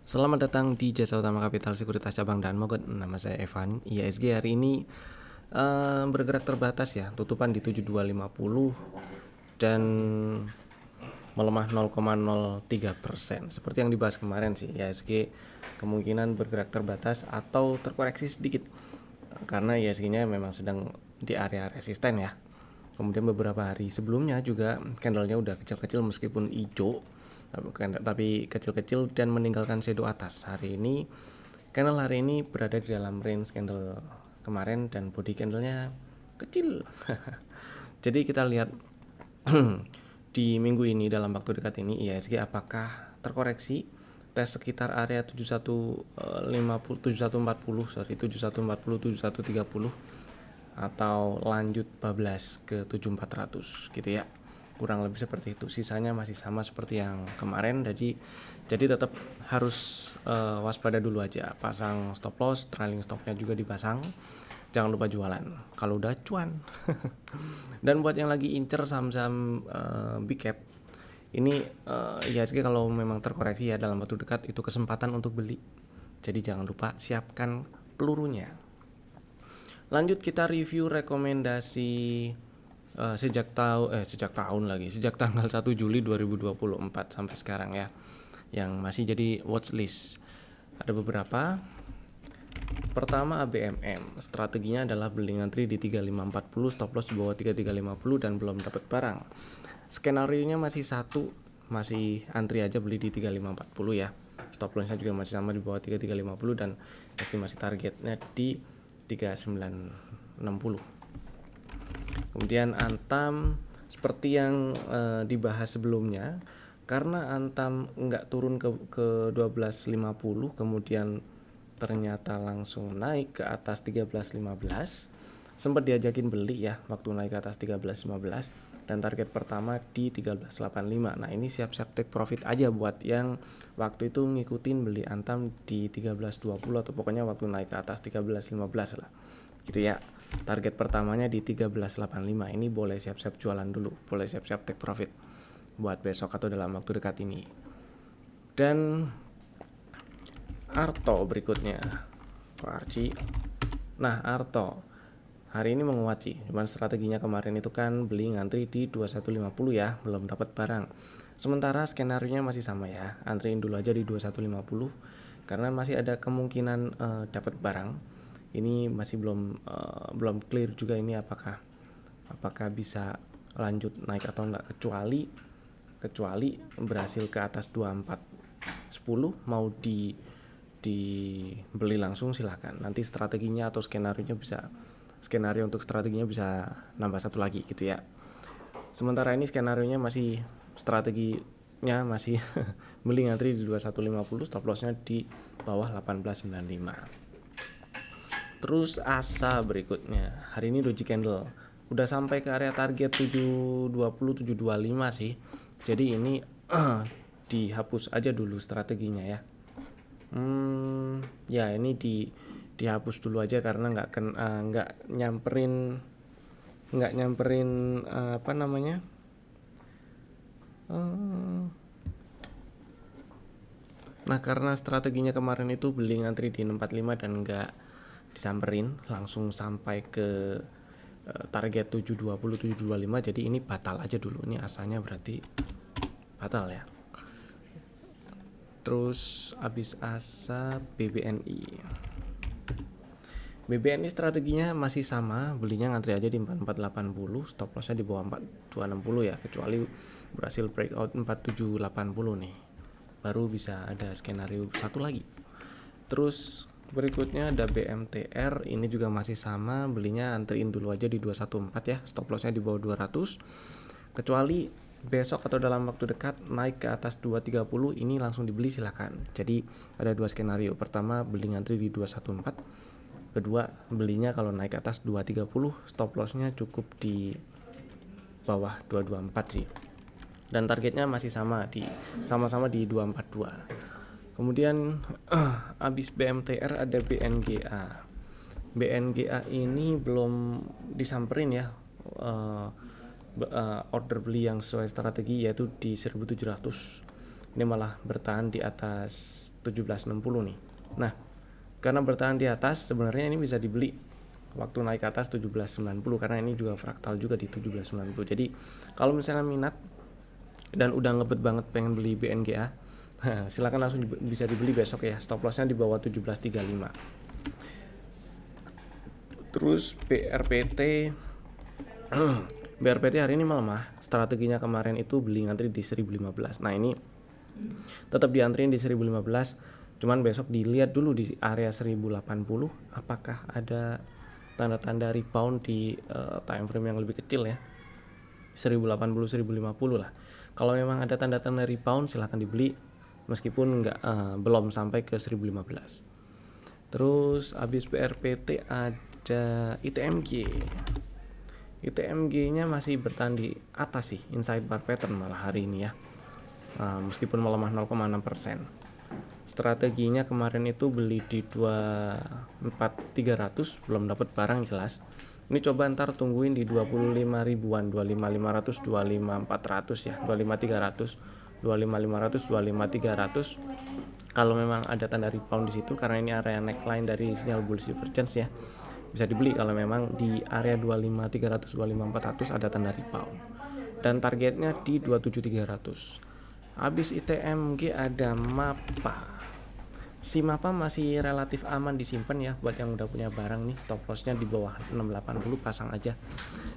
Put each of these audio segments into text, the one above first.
Selamat datang di Jasa Utama Kapital Sekuritas Cabang Dan Mogot. Nama saya Evan. IHSG hari ini bergerak terbatas ya, tutupan di 7250 dan melemah 0,03%. Seperti yang dibahas kemarin sih, IHSG kemungkinan bergerak terbatas atau terkoreksi sedikit karena IHSG-nya memang sedang di area resisten ya. Kemudian beberapa hari sebelumnya juga candlenya udah kecil-kecil meskipun hijau, tapi kecil-kecil dan meninggalkan shadow atas. Candle hari ini berada di dalam range candle kemarin dan body candlenya kecil. Jadi kita lihat di minggu ini dalam waktu dekat ini IHSG apakah terkoreksi tes sekitar area 7140 atau lanjut bablas ke 7400 gitu ya, kurang lebih seperti itu. Sisanya masih sama seperti yang kemarin, jadi tetap harus waspada dulu aja, pasang stop loss, trailing stopnya juga dipasang, jangan lupa jualan kalau udah cuan. Dan buat yang lagi incer saham-saham big cap ini, IHSG kalau memang terkoreksi ya dalam waktu dekat itu kesempatan untuk beli, jadi jangan lupa siapkan pelurunya. Lanjut kita review rekomendasi sejak tanggal 1 Juli 2024 sampai sekarang ya, yang masih jadi watchlist. Ada beberapa. Pertama ABMM, strateginya adalah beli ngantri di 3540, stop loss di bawah 3350 dan belum dapat barang. Skenarionya masih satu, masih antri aja beli di 3540 ya. Stop lossnya juga masih sama di bawah 3350 dan estimasi targetnya di 3960. Kemudian Antam seperti yang dibahas sebelumnya, karena Antam nggak turun ke 1250 kemudian ternyata langsung naik ke atas 1315, sempat diajakin beli ya waktu naik ke atas 1315 dan target pertama di 1385. Nah ini siap-siap take profit aja buat yang waktu itu ngikutin beli Antam di 1320 atau pokoknya waktu naik ke atas 1315 lah gitu ya. Target pertamanya di 1385, ini boleh siap-siap jualan dulu, boleh siap-siap take profit buat besok atau dalam waktu dekat ini. Dan Arto berikutnya, Arci. Nah Arto hari ini menguat sih, cuman strateginya kemarin itu kan beli ngantri di 2150 ya, belum dapat barang. Sementara skenarionya masih sama ya, antriin dulu aja di 2150 karena masih ada kemungkinan dapat barang. Ini masih belum clear juga ini apakah bisa lanjut naik atau enggak, kecuali berhasil ke atas 2410 mau dibeli langsung silakan. Nanti strateginya atau skenario untuk strateginya bisa nambah satu lagi gitu ya. Sementara ini skenarionya masih strateginya masih beli ngantri di 2150, stop lossnya di bawah 1895. Terus Asa berikutnya, hari ini doji candle udah sampai ke area target 720 725 sih. Jadi ini dihapus aja dulu strateginya ya. Ya ini dihapus dulu aja karena nggak nyamperin apa namanya, nah karena strateginya kemarin itu beli ngantri di 65 dan nggak disamperin langsung sampai ke target 720 725, jadi ini batal aja dulu, ini asanya berarti batal ya. Terus abis Asa BBNI strateginya masih sama, belinya ngantri aja di 4480, stop lossnya di bawah 4260 ya, kecuali berhasil breakout 4780 nih, baru bisa ada skenario satu lagi. Terus berikutnya ada BMTR, ini juga masih sama, belinya antriin dulu aja di 214 ya, stop lossnya di bawah 200, kecuali besok atau dalam waktu dekat naik ke atas 230, ini langsung dibeli silakan. Jadi ada dua skenario, pertama beli ngantri di 214, kedua belinya kalau naik ke atas 230, stop lossnya cukup di bawah 224 sih, dan targetnya masih sama-sama di 242. Kemudian abis BMTR ada BNGA ini belum disamperin ya, order beli yang sesuai strategi yaitu di 1700, ini malah bertahan di atas 1760 nih. Nah, karena bertahan di atas, sebenarnya ini bisa dibeli waktu naik ke atas 1790 karena ini juga fraktal juga di 1790. Jadi kalau misalnya minat dan udah ngebet banget pengen beli BNGA, silakan langsung bisa dibeli besok ya. Stop lossnya di bawah 1735. Terus BRPT BRPT hari ini melemah. Strateginya kemarin itu beli ngantri di 1015. Nah, ini tetap diantriin di 1015. Cuman besok dilihat dulu di area 1080 apakah ada tanda-tanda rebound di time frame yang lebih kecil ya. 1080 1050 lah. Kalau memang ada tanda-tanda rebound silahkan dibeli meskipun belum sampai ke 1015. Terus habis BRPT ada ITMG. ITMG-nya masih bertahan di atas sih, inside bar pattern malah hari ini ya. Meskipun melemah 0,6%. Strateginya kemarin itu beli di 24.300, belum dapat barang jelas. Ini coba ntar tungguin di 25 ribuan, 25.500, 25.400 ya, 25.300, 25.500, 25.300. Kalau memang ada tanda rebound di situ karena ini area neckline dari sinyal bullish divergence ya. Bisa dibeli kalau memang di area 25.300, 25.400 ada tanda rebound. Dan targetnya di 27.300. Habis ITMG ada MAPA. Si MAPA masih relatif aman disimpan ya buat yang udah punya barang nih. Stop lossnya di bawah 680 pasang aja.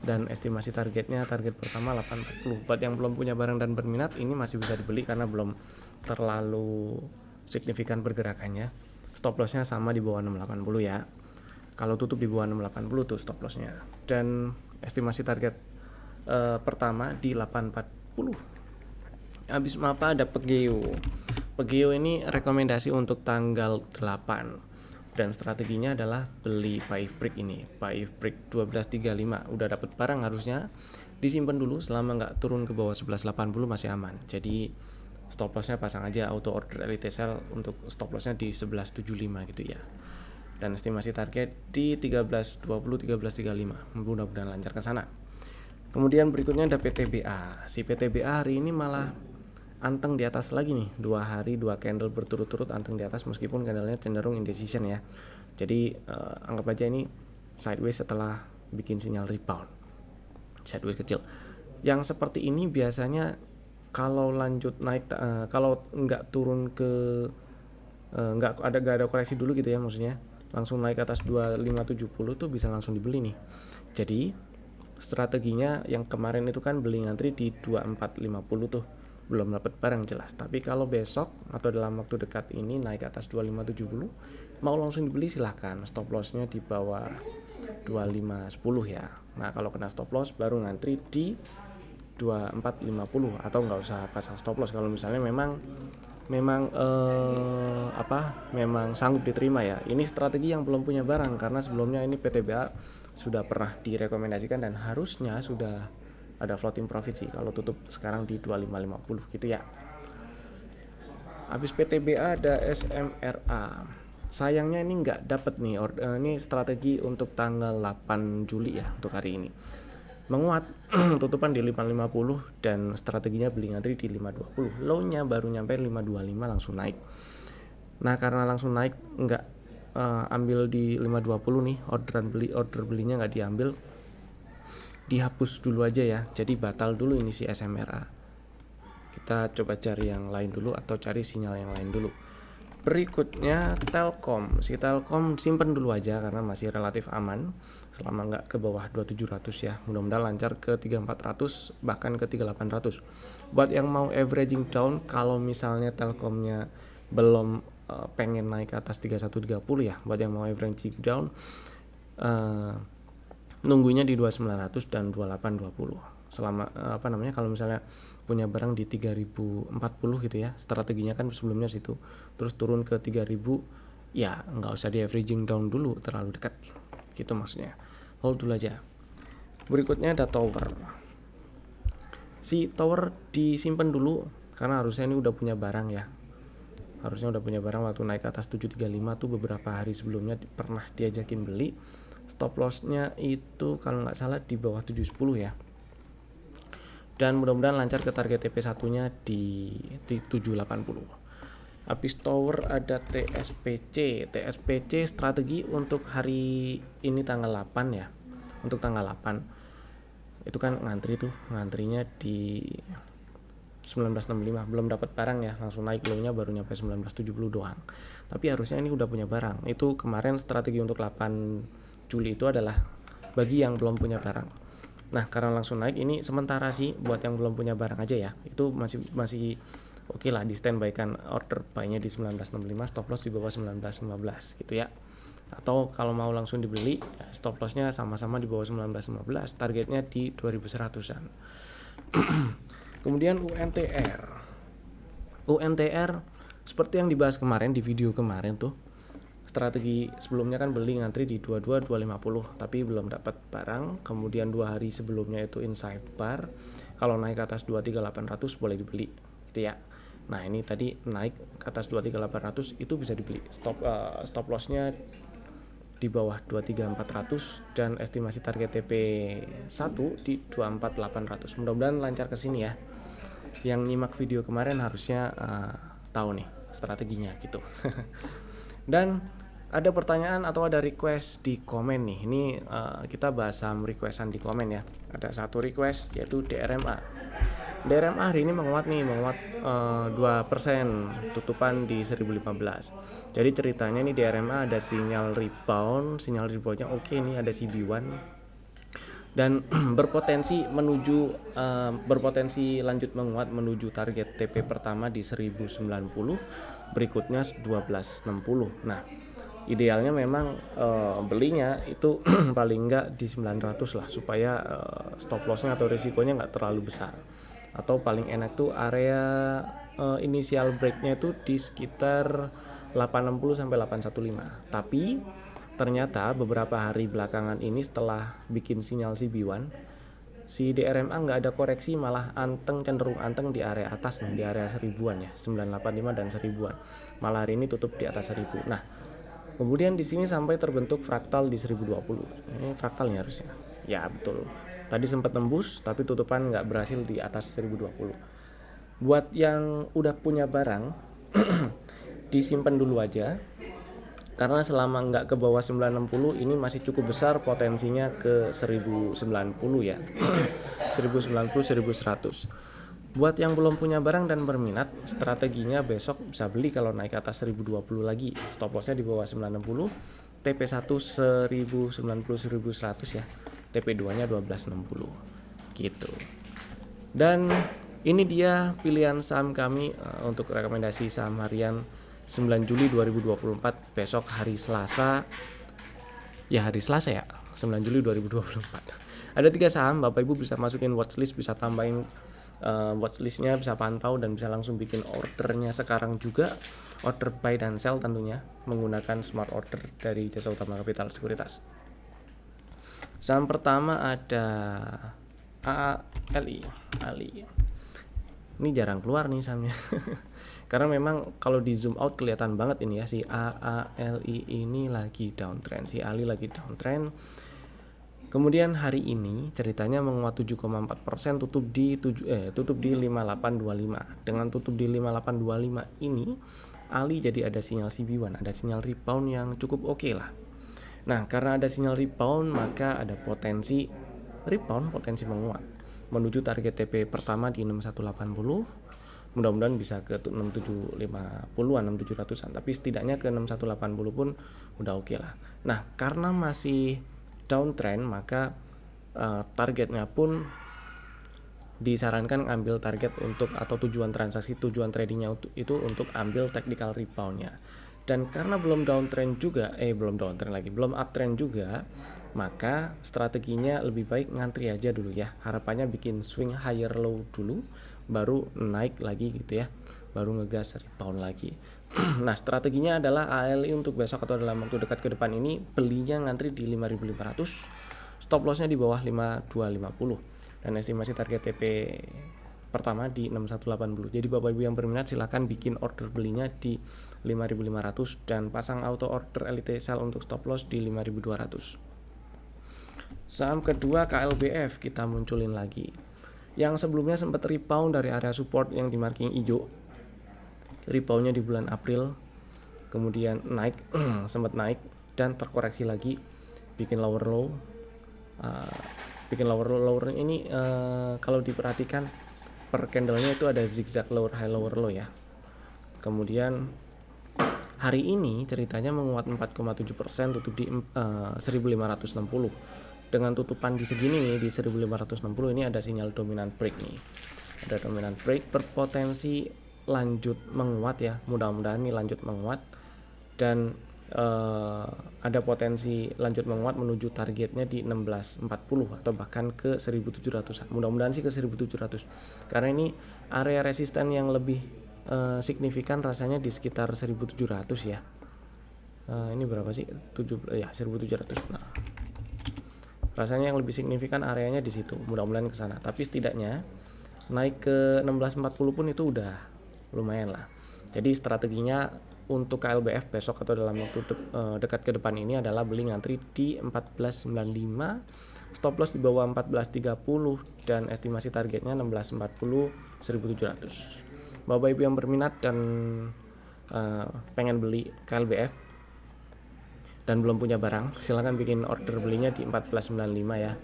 Dan estimasi targetnya target pertama 840. Buat yang belum punya barang dan berminat ini masih bisa dibeli karena belum terlalu signifikan pergerakannya. Stop lossnya sama di bawah 680 ya. Kalau tutup di bawah 680 tuh stop lossnya. Dan estimasi target pertama di 840. Habis MAPA ada Pegeo. Pegeo ini rekomendasi untuk tanggal 8 dan strateginya adalah beli 5 break ini. 5 break 12.35 udah dapat barang harusnya disimpan dulu selama nggak turun ke bawah 11.80 masih aman. Jadi stop lossnya pasang aja auto order elite sell untuk stop lossnya di 11.75 gitu ya. Dan estimasi target di 13.20 13.35. Mudah-mudahan lancar ke sana. Kemudian berikutnya ada PTBA. Si PTBA hari ini malah anteng di atas lagi nih, 2 hari 2 candle berturut-turut anteng di atas meskipun candlenya cenderung indecision ya. Jadi anggap aja ini sideways setelah bikin sinyal rebound, sideways kecil. Yang seperti ini biasanya kalau lanjut naik kalau nggak turun ke nggak ada koreksi dulu gitu ya, maksudnya langsung naik ke atas 2570 tuh bisa langsung dibeli nih. Jadi strateginya yang kemarin itu kan beli ngantri di 2450 tuh belum dapat barang jelas. Tapi kalau besok atau dalam waktu dekat ini naik ke atas 2570 mau langsung dibeli silahkan. Stop lossnya di bawah 2510 ya. Nah kalau kena stop loss baru ngantri di 2450 atau nggak usah pasang stop loss kalau misalnya memang sanggup diterima ya. Ini strategi yang belum punya barang karena sebelumnya ini PTBA sudah pernah direkomendasikan dan harusnya sudah ada floating profit sih kalau tutup sekarang di 2550 gitu ya. Habis PTBA ada SMRA. Sayangnya ini nggak dapat nih ini strategi untuk tanggal 8 Juli ya untuk hari ini. Menguat tutupan di 550 dan strateginya beli ngantri di 520. Low-nya baru nyampe 525 langsung naik. Nah, karena langsung naik nggak ambil di 520 nih, order belinya nggak diambil. Dihapus dulu aja ya. Jadi batal dulu ini si SMRA. Kita coba cari yang lain dulu atau cari sinyal yang lain dulu. Berikutnya Telkom. Si Telkom simpen dulu aja karena masih relatif aman selama nggak ke bawah 2700 ya. Mudah-mudahan lancar ke 3400 bahkan ke 3800. Buat yang mau averaging down kalau misalnya Telkomnya belum pengen naik ke atas 3130 ya. Buat yang mau averaging down nunggunya di 2900 dan 2820. Selama kalau misalnya punya barang di 3040 gitu ya. Strateginya kan sebelumnya situ. Terus turun ke 3000 ya nggak usah di averaging down dulu terlalu dekat. Gitu maksudnya. Hold dulu aja. Berikutnya ada Tower. Si Tower disimpan dulu karena harusnya ini udah punya barang ya. Harusnya udah punya barang waktu naik ke atas 735 tuh beberapa hari sebelumnya pernah diajakin beli. Stop lossnya itu kalau nggak salah di bawah 710 ya. Dan mudah-mudahan lancar ke target TP1 nya di 780. Habis tower ada TSPC. TSPC strategi untuk hari ini tanggal 8 ya. Untuk tanggal 8 itu kan ngantrinya di 1965, belum dapat barang ya, langsung naik low-nya baru nyampe 1970 doang. Tapi harusnya ini udah punya barang. Itu kemarin strategi untuk 8 Juli itu adalah bagi yang belum punya barang. Nah, karena langsung naik ini sementara sih buat yang belum punya barang aja ya. Itu masih oke lah, di standby kan order buy-nya di 1965, stop loss di bawah 1915 gitu ya. Atau kalau mau langsung dibeli, ya stop loss-nya sama-sama di bawah 1915, targetnya di 2100-an. Kemudian UNTR seperti yang dibahas kemarin di video kemarin tuh. Strategi sebelumnya kan beli ngantri di 22.250 tapi belum dapat barang. Kemudian 2 hari sebelumnya itu inside bar. Kalau naik ke atas 23.800 boleh dibeli gitu ya. Nah, ini tadi naik ke atas 23.800 itu bisa dibeli. Stop loss-nya di bawah 23.400 dan estimasi target TP1 di 24.800. Mudah-mudahan lancar ke sini ya. Yang nyimak video kemarin harusnya tahu nih strateginya gitu. Dan ada pertanyaan atau ada request di komen nih. Ini kita bahas saham requestan di komen ya. Ada satu request yaitu DRMA. DRMA hari ini menguat 2% tutupan di 1015. Jadi ceritanya nih DRMA ada sinyal reboundnya oke nih, ada CB1 dan berpotensi lanjut menguat menuju target TP pertama di 1090, berikutnya 1260. Nah, idealnya memang belinya itu paling enggak di 900 lah supaya stop lossnya atau risikonya enggak terlalu besar. Atau paling enak tuh area initial breaknya itu di sekitar 860 sampai 815. Tapi ternyata beberapa hari belakangan ini setelah bikin sinyal CB1, si DRMA nggak ada koreksi, malah cenderung anteng di area atas nih, di area 1000-an ya, 985 dan 1000-an. Malah hari ini tutup di atas 1000. Nah, kemudian di sini sampai terbentuk fraktal di 1020. Ini fraktalnya harusnya. Ya, betul. Tadi sempat tembus tapi tutupan nggak berhasil di atas 1020. Buat yang udah punya barang disimpan dulu aja. Karena selama nggak ke bawah 960 ini masih cukup besar potensinya ke 1090 ya. 1090, 1100. Buat yang belum punya barang dan berminat, strateginya besok bisa beli kalau naik ke atas 1020 lagi. Stop lossnya di bawah 960, TP1 1090, 1100 ya. TP2-nya 1260 gitu. Dan ini dia pilihan saham kami untuk rekomendasi saham harian 9 Juli 2024, besok hari Selasa. Ya, hari Selasa ya, 9 Juli 2024. Ada 3 saham, Bapak Ibu bisa masukin watchlist, bisa tambahin watchlistnya, bisa pantau dan bisa langsung bikin ordernya sekarang juga. Order buy dan sell tentunya menggunakan smart order dari Jasa Utama Capital Sekuritas. Saham pertama ada ALI. Ini jarang keluar nih sahamnya. Karena memang kalau di zoom out kelihatan banget ini ya, si AALI ini lagi downtrend, si Ali lagi downtrend. Kemudian hari ini ceritanya menguat 7,4%, tutup di 5825. Dengan tutup di 5825 ini, Ali jadi ada sinyal CB1, ada sinyal rebound yang cukup oke lah. Nah, karena ada sinyal rebound maka ada potensi menguat menuju target TP pertama di 6180. Mudah-mudahan bisa ke 6750-an, 6700-an, tapi setidaknya ke 6180 pun udah oke lah. Nah, karena masih downtrend maka targetnya pun disarankan ambil target untuk atau tujuan transaksi, tujuan tradingnya itu untuk ambil technical reboundnya. Dan karena belum uptrend juga, maka strateginya lebih baik ngantri aja dulu ya. Harapannya bikin swing higher low dulu, baru naik lagi gitu ya, baru ngegas rebound lagi. Nah, strateginya adalah ALI untuk besok atau dalam waktu dekat ke depan ini belinya ngantri di 5.500, stop lossnya di bawah 5250 dan estimasi target TP pertama di 6180. Jadi Bapak Ibu yang berminat silakan bikin order belinya di 5.500 dan pasang auto order elite sell untuk stop loss di 5.200. Saham kedua KLBF kita munculin lagi. Yang sebelumnya sempat rebound dari area support yang di marking hijau. reboundnya di bulan April, kemudian naik sempat naik dan terkoreksi lagi, bikin lower low. Lower ini kalau diperhatikan per candlenya itu ada zigzag lower high lower low ya. Kemudian hari ini ceritanya menguat 4,7%, tutup di 1560. Dengan tutupan di segini nih, di 1560 ini ada sinyal dominant break nih. Ada dominant break, berpotensi lanjut menguat ya. Mudah-mudahan nih lanjut menguat dan ada potensi lanjut menguat menuju targetnya di 1640 atau bahkan ke 1700. Mudah-mudahan sih ke 1700. Karena ini area resisten yang lebih signifikan rasanya di sekitar 1700 ya. Ini berapa sih? 1700 benar. Rasanya yang lebih signifikan areanya di situ. Mudah-mudahan ke sana. Tapi setidaknya naik ke 1640 pun itu udah lumayan lah. Jadi strateginya untuk KLBF besok atau dalam waktu dekat ke depan ini adalah beli ngantri di 1495, stop loss di bawah 1430 dan estimasi targetnya 1640 1700. Bapak Ibu yang berminat dan pengen beli KLBF dan belum punya barang, silahkan bikin order belinya di 1495 ya.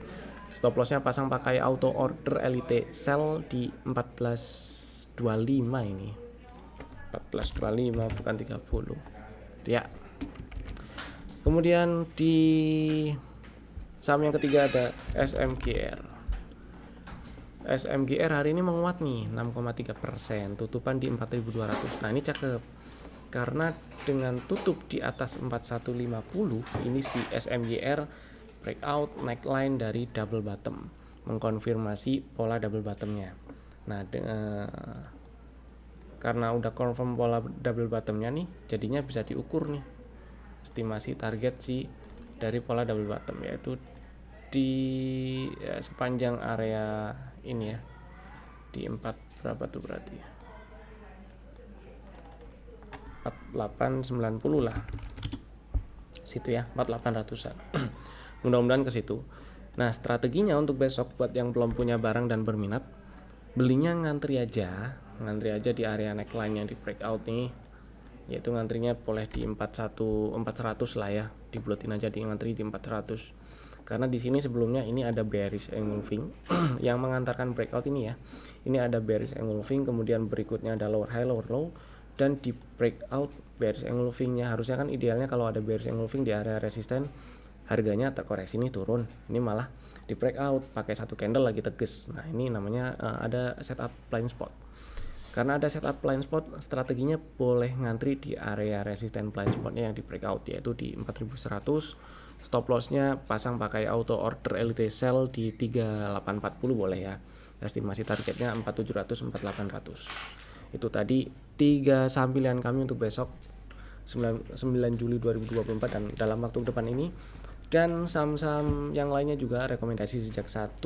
Stop lossnya pasang pakai auto order Elite sell di 1425 ini. 1425 bukan 30 ya. Kemudian di saham yang ketiga ada SMGR. SMGR hari ini menguat nih 6,3%, tutupan di 4.200. Nah ini cakep karena dengan tutup di atas 4150 ini si SMGR breakout neckline dari double bottom, mengkonfirmasi pola double bottomnya. Nah karena udah confirm pola double bottomnya nih, jadinya bisa diukur nih estimasi target si dari pola double bottom, yaitu di sepanjang area ini ya, di 4 berapa tuh berarti ya, 4890 lah situ ya, 4800an. Mudah-mudahan ke situ. Nah strateginya untuk besok buat yang belum punya barang dan berminat, belinya ngantri aja di area neckline yang di breakout nih, yaitu ngantrinya boleh di 400 lah ya, dibuletin aja di ngantri di 400. Karena di sini sebelumnya ini ada bearish engulfing yang mengantarkan breakout ini ya. Ini ada bearish engulfing, kemudian berikutnya ada lower high lower low, dan di breakout bearish engulfingnya harusnya kan idealnya kalau ada bearish engulfing di area resisten harganya terkoreksi nih turun. Ini malah di breakout pakai satu candle lagi teges. Nah ini namanya ada setup blind spot. Karena ada setup blind spot, strateginya boleh ngantri di area resisten blind spotnya yang di breakout, yaitu di 4100. Stop lossnya pasang pakai auto order Elite sell di 3840 boleh ya. Estimasi targetnya 4700 4800. Itu tadi 3 saham pilihan kami untuk besok 9 Juli 2024 dan dalam waktu depan ini. Dan saham-saham yang lainnya juga rekomendasi sejak 1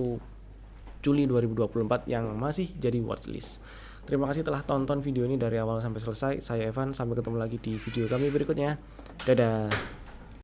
Juli 2024 yang masih jadi watchlist. Terima kasih telah tonton video ini dari awal sampai selesai. Saya Evan, sampai ketemu lagi di video kami berikutnya. Dadah.